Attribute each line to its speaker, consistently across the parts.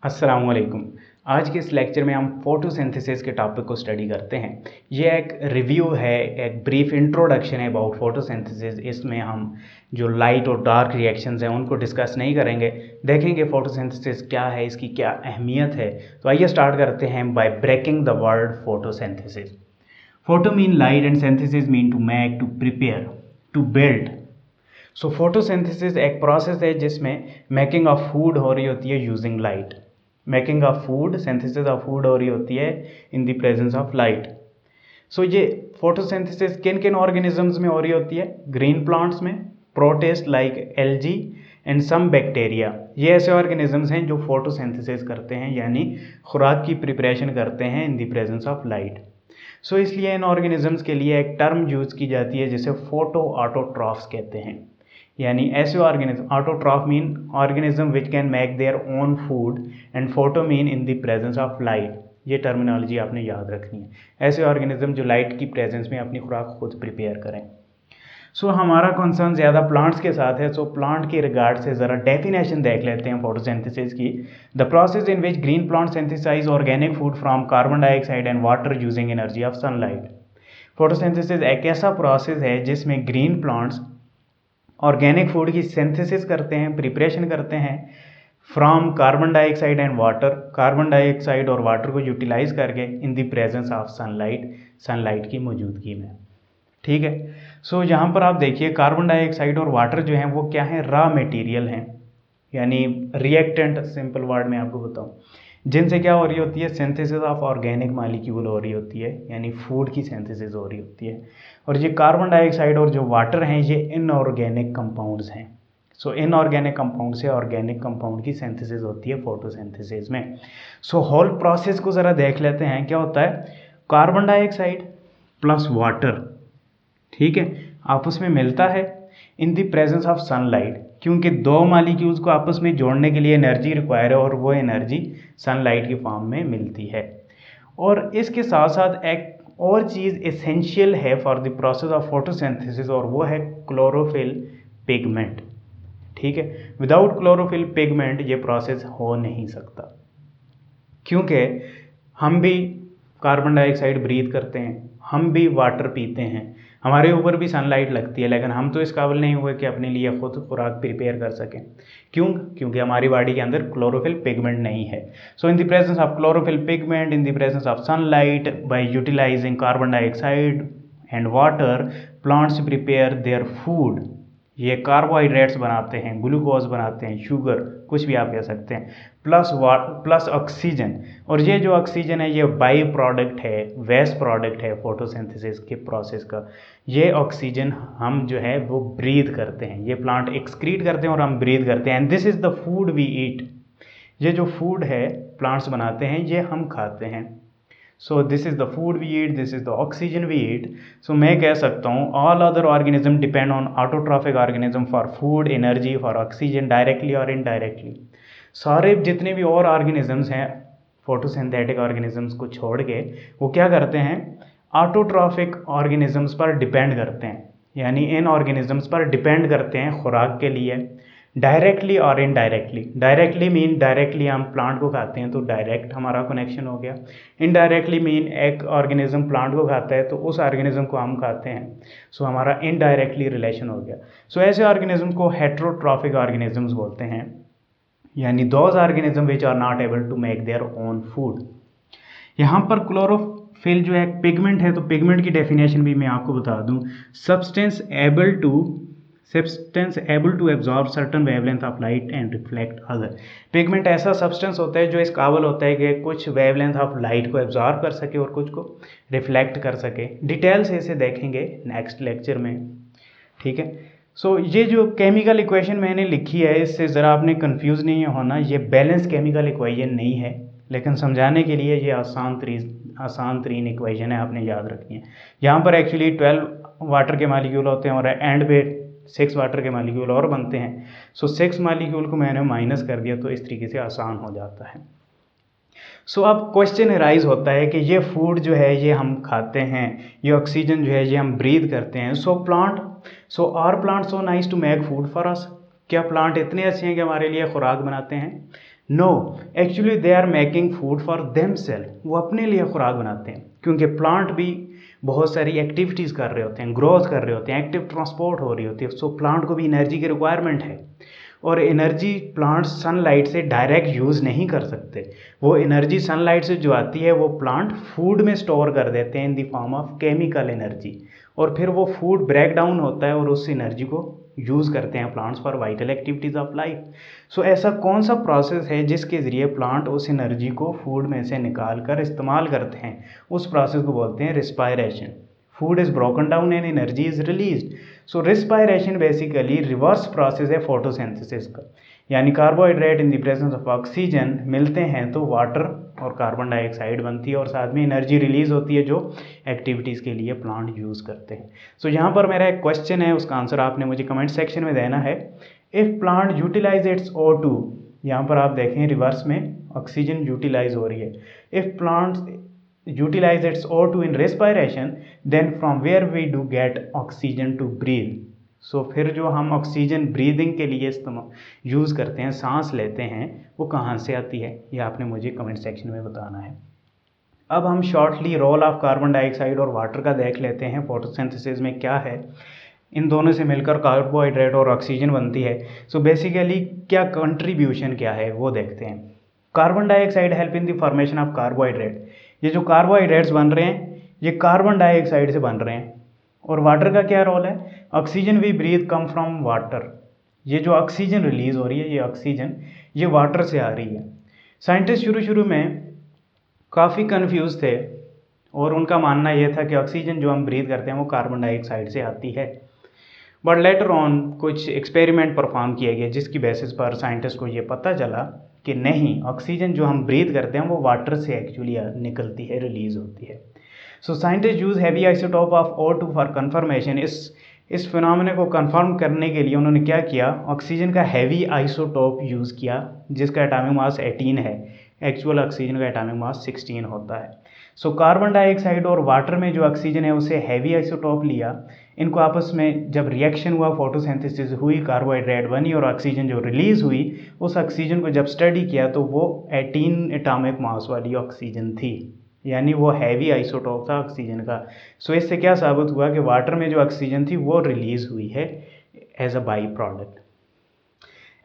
Speaker 1: अस्सलाम वालेकुम। आज के इस लेक्चर में हम फोटोसिंथेसिस के टॉपिक को स्टडी करते हैं। ये एक रिव्यू है, एक ब्रीफ इंट्रोडक्शन है अबाउट फोटोसिंथेसिस। इसमें हम जो लाइट और डार्क रिएक्शंस हैं उनको डिस्कस नहीं करेंगे, देखेंगे फोटोसिंथेसिस क्या है, इसकी क्या अहमियत है। तो आइए स्टार्ट करते हैं by breaking the word photosynthesis. Photo mean light and synthesis mean to make, to prepare, to build. So photosynthesis एक प्रोसेस है जिसमें मेकिंग ऑफ फूड हो रही होती है using light. Making of food, synthesis of food हो रही होती है in the presence of light. So ये फोटोसिंथेसिस किन किन ऑर्गेनिजम्स में हो रही होती है? ग्रीन प्लांट्स में, protist like algae and some bacteria. ये ऐसे ऑर्गेनिजम्स हैं जो फोटोसिंथेसिस करते हैं, यानी खुराक की प्रिपरेशन करते हैं in the presence of light. So इसलिए इन ऑर्गेनिजम्स के लिए एक टर्म यूज की जाती है जिसे फोटो ऑटोट्रॉफ्स कहते हैं। यानी ऐसे organism, autotroph mean organism which can make their own food and photo mean in the presence of light. ये टर्मिनोलॉजी आपने याद रखनी है। ऐसे ऑर्गेनिज्म जो लाइट की प्रेजेंस में अपनी खुराक खुद प्रिपेयर करें। सो हमारा कंसर्न ज़्यादा प्लांट्स के साथ है। सो प्लांट के रिगार्ड से ज़रा डेफिनेशन देख लेते हैं फोटोसिंथेसिस की। The process in which green plant synthesize organic food from carbon dioxide and water using energy of sunlight. Photosynthesis एक ऐसा प्रोसेस है जिसमें ग्रीन प्लांट्स ऑर्गेनिक फूड की सिंथेसिस करते हैं, प्रिपरेशन करते हैं from carbon dioxide and water, carbon dioxide और वाटर को यूटिलाइज करके in the presence of sunlight, sunlight की मौजूदगी में। ठीक है। सो यहाँ पर आप देखिए कार्बन डाइऑक्साइड और वाटर जो हैं वो क्या है? रॉ मटेरियल हैं, यानी रिएक्टेंट, सिंपल वर्ड में आपको बताऊँ, जिनसे क्या हो रही होती है? सिंथेसिस ऑफ ऑर्गेनिक मालिक्यूल हो रही होती है, यानी फूड की सिंथेसिस हो रही होती है। और ये कार्बन डाइऑक्साइड और जो वाटर हैं ये इनऑर्गेनिक कंपाउंड्स हैं। सो इनऑर्गेनिक कंपाउंड से ऑर्गेनिक कंपाउंड की सिंथेसिस होती है फोटोसिंथेसिस में। सो होल प्रोसेस को ज़रा देख लेते हैं। क्या होता है? कार्बन डाइऑक्साइड प्लस वाटर, ठीक है, आपस में मिलता है in the presence of sunlight, क्योंकि दो मालिक्यूल्स को आपस में जोड़ने के लिए एनर्जी रिक्वायर है और वो एनर्जी सनलाइट की फॉर्म में मिलती है। और इसके साथ साथ एक और चीज़ एसेंशियल है for the process of photosynthesis, और वो है क्लोरोफिल पिगमेंट। ठीक है। विदाउट क्लोरोफिल पिगमेंट ये प्रोसेस हो नहीं सकता, क्योंकि हम भी कार्बन डाइऑक्साइड ब्रीथ करते हैं, हम भी वाटर पीते हैं, हमारे ऊपर भी सनलाइट लगती है, लेकिन हम तो इस काबिल नहीं हुए कि अपने लिए खुद खुराक प्रिपेयर कर सकें। क्यों? क्योंकि हमारी बॉडी के अंदर क्लोरोफिल पिगमेंट नहीं है। So in the presence of chlorophyll pigment, in the presence of sunlight, by utilising carbon dioxide and water, plants prepare their food. ये कार्बोहाइड्रेट्स बनाते हैं, ग्लूकोज बनाते हैं, शुगर, कुछ भी आप कह सकते हैं, प्लस ऑक्सीजन। और ये जो ऑक्सीजन है ये बाई प्रोडक्ट है, वेस्ट प्रोडक्ट है फोटोसिंथेसिस के प्रोसेस का। ये ऑक्सीजन हम जो है वो ब्रीथ करते हैं, ये प्लांट एक्सक्रीट करते हैं और हम ब्रीथ करते हैं। And this is the food we eat. ये जो फूड है प्लांट्स बनाते हैं ये हम खाते हैं। So this is the food we eat, this is the oxygen we eat. So मैं कह सकता हूँ all other organism depend on autotrophic organism for food, energy, for oxygen, directly और इनडायरेक्टली। सारे जितने भी और ऑर्गेनिजम्स हैं फोटोसिंथेटिक ऑर्गेनिजम्स को छोड़ के, वो क्या करते हैं? ऑटोट्रॉफिक ऑर्गेनिजम्स पर डिपेंड करते हैं, यानी इन ऑर्गेनिजम्स पर डिपेंड करते हैं खुराक के लिए, डायरेक्टली और इनडायरेक्टली। डायरेक्टली मीन डायरेक्टली हम प्लांट को खाते हैं तो डायरेक्ट हमारा कनेक्शन हो गया। इनडायरेक्टली मीन एक ऑर्गेनिज्म प्लांट को खाता है तो उस ऑर्गेनिज्म को हम खाते हैं, सो हमारा इनडायरेक्टली रिलेशन हो गया। सो ऐसे ऑर्गेनिज्म को हेट्रोट्रॉफिक ऑर्गेनिजम्स बोलते हैं, यानी those organism which are not able to make their own food. यहाँ पर क्लोरोफिल जो है पिगमेंट है, तो पिगमेंट की डेफिनेशन भी मैं आपको बता दूँ। Substance able to absorb certain wavelength of light and reflect other. Pigment ऐसा सब्सटेंस होता है जो इस काबिल होता है कि कुछ वेवलेंथ ऑफ लाइट को एब्जॉर्ब कर सके और कुछ को रिफ्लेक्ट कर सके। डिटेल से इसे देखेंगे नेक्स्ट लेक्चर में। ठीक है। सो ये जो केमिकल इक्वेशन मैंने लिखी है इससे ज़रा आपने कंफ्यूज नहीं होना, ये बैलेंस केमिकल इक्वेशन नहीं है, लेकिन समझाने के लिए ये आसान तरीन इक्वेशन है, आपने याद रखनी है। यहाँ पर एक्चुअली 12 वाटर के मालिक्यूल होते हैं और एंड पे 6 वाटर के मालिक्यूल और बनते हैं। सो 6 मालिक्यूल को मैंने माइनस कर दिया तो इस तरीके से आसान हो जाता है। सो अब क्वेश्चन अराइज होता है कि ये फूड जो है ये हम खाते हैं, ये ऑक्सीजन जो है ये हम ब्रीथ करते हैं। So are plant so nice to make food for us. क्या प्लांट इतने अच्छे हैं कि हमारे लिए खुराक बनाते हैं? No, actually they are making food for themselves, वो अपने लिए खुराक बनाते हैं, क्योंकि प्लांट भी बहुत सारी एक्टिविटीज़ कर रहे होते हैं, ग्रोथ कर रहे होते हैं, एक्टिव ट्रांसपोर्ट हो रही होती है, सो प्लांट को भी एनर्जी की रिक्वायरमेंट है। और एनर्जी प्लांट सनलाइट से डायरेक्ट यूज़ नहीं कर सकते, वो एनर्जी सनलाइट से जो आती है वो प्लांट फूड में स्टोर कर देते हैं in the form of chemical energy, और फिर वो फूड ब्रेक डाउन होता है और उस एनर्जी को यूज़ करते हैं plants for vital activities of life. So ऐसा कौन सा प्रोसेस है जिसके ज़रिए प्लांट उस एनर्जी को फूड में से निकाल कर इस्तेमाल करते हैं, उस प्रोसेस को बोलते हैं respiration. Food is broken down and energy is released. So respiration basically reverse process है फोटोसिंथेसिस का, यानी carbohydrate in the presence of oxygen मिलते हैं तो वाटर और कार्बन डाइऑक्साइड बनती है और साथ में एनर्जी रिलीज होती है जो एक्टिविटीज़ के लिए प्लांट यूज़ करते हैं। सो यहाँ पर मेरा एक क्वेश्चन है, उसका आंसर आपने मुझे कमेंट सेक्शन में देना है। If plant utilise it's O2, यहाँ पर आप देखें रिवर्स में ऑक्सीजन यूटिलाइज हो रही है। If plants utilize its O2 in respiration, then from where we do get oxygen to breathe? सो फिर जो हम ऑक्सीजन ब्रीदिंग के लिए इस्तेमाल यूज़ करते हैं, सांस लेते हैं, वो कहाँ से आती है, ये आपने मुझे कमेंट सेक्शन में बताना है। अब हम shortly role of carbon dioxide और वाटर का देख लेते हैं फोटोसिंथेसिस में क्या है। इन दोनों से मिलकर कार्बोहाइड्रेट और ऑक्सीजन बनती है। सो बेसिकली क्या कंट्रीब्यूशन क्या है वो देखते हैं। Carbon dioxide help in the formation of carbohydrate, ये जो कार्बोहाइड्रेट्स बन रहे हैं ये कार्बन डाइऑक्साइड से बन रहे हैं। और वाटर का क्या रोल है, oxygen we breathe come from water, ये जो ऑक्सीजन रिलीज हो रही है ये ऑक्सीजन ये वाटर से आ रही है। साइंटिस्ट शुरू में काफ़ी कंफ्यूज थे और उनका मानना यह था कि ऑक्सीजन जो हम ब्रीथ करते हैं वो कार्बन डाइऑक्साइड से आती है, बट लेटर ऑन कुछ एक्सपेरिमेंट परफॉर्म किए गए जिसकी बेसिस पर साइंटिस्ट को ये पता चला कि नहीं, ऑक्सीजन जो हम ब्रीथ करते हैं वो वाटर से एक्चुअली निकलती है, रिलीज होती है। So scientist use heavy isotope of O2 for conformation. इस फिनोमेना को कंफर्म करने के लिए उन्होंने क्या किया, ऑक्सीजन का हैवी आइसोटोप यूज़ किया जिसका एटॉमिक मास 18 है, एक्चुअल ऑक्सीजन का एटॉमिक मास 16 होता है। सो कार्बन डाइऑक्साइड और वाटर में जो ऑक्सीजन है उसे हैवी आइसोटोप लिया, इनको आपस में जब रिएक्शन हुआ, फोटोसिंथेसिस हुई, कार्बोहाइड्रेट बनी और ऑक्सीजन जो रिलीज़ हुई, उस ऑक्सीजन को जब स्टडी किया तो वो 18 एटॉमिक मास वाली ऑक्सीजन थी, यानी वो हैवी आइसोटोप था ऑक्सीजन का। सो इससे क्या साबित हुआ कि वाटर में जो ऑक्सीजन थी वो रिलीज़ हुई है as a by product.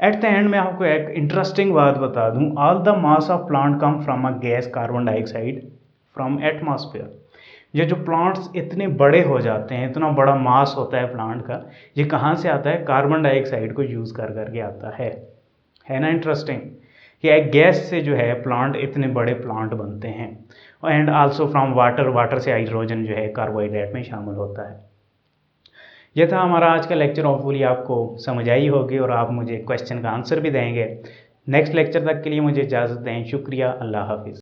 Speaker 1: At the end मैं आपको एक इंटरेस्टिंग बात बता दूं, all the mass of plant come from a gas carbon dioxide from atmosphere. ये जो प्लांट्स इतने बड़े हो जाते हैं, इतना बड़ा मास होता है प्लांट का, ये कहाँ से आता है, कार्बन डाइऑक्साइड को यूज़ कर करके आता है ना इंटरेस्टिंग कि एक गैस से जो है प्लांट इतने बड़े प्लांट बनते हैं। एंड आल्सो फ्रॉम वाटर से हाइड्रोजन जो है कार्बोहाइड्रेट में शामिल होता है। यह था हमारा आज का लेक्चर, होपफुली आपको समझ आई होगी और आप मुझे क्वेश्चन का आंसर भी देंगे। नेक्स्ट लेक्चर तक के लिए मुझे इजाज़त दें, शुक्रिया, अल्लाह हाफिज़।